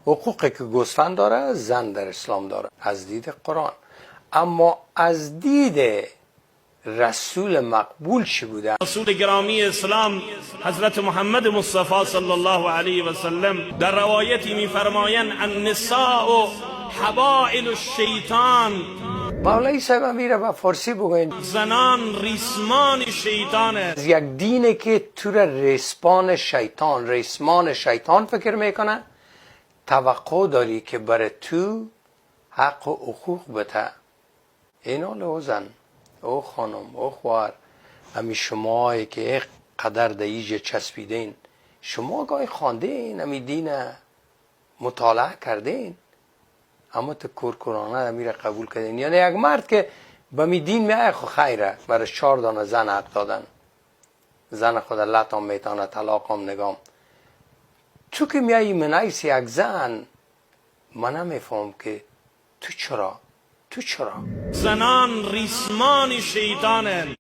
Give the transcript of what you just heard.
حقوقی که گوسفند داره زن در اسلام داره از دید قرآن. اما از دید رسول مقبول چی بوده؟ رسول گرامی اسلام حضرت محمد مصطفی صلی الله علیه و سلم در روایتی می‌فرمایند النساء حبائل الشیطان. مولوی صاحب میره به فارسی بگوین زنان ریسمان شیطانه. از یک دینی که تو را ریسمان شیطان فکر میکنه، توقع داری که برای تو حق و حقوق بده. اینا لو زن او خانم او خوار، همی شمایی که یک قدر دیجه چسبیدین، شما گاهی خواندین همی دین مطالعه کردین، اما تو کورکورانه میره قبول کردین. یعنی یک مرد که به می دین میای خو خیره، برای 4 دانه زن حق دادن، زن خود لطام میتانه طلاقم نگام. تو که میایی منعیس یک زن، من نمیفهم که تو چرا زنان ریسمان شیطانه.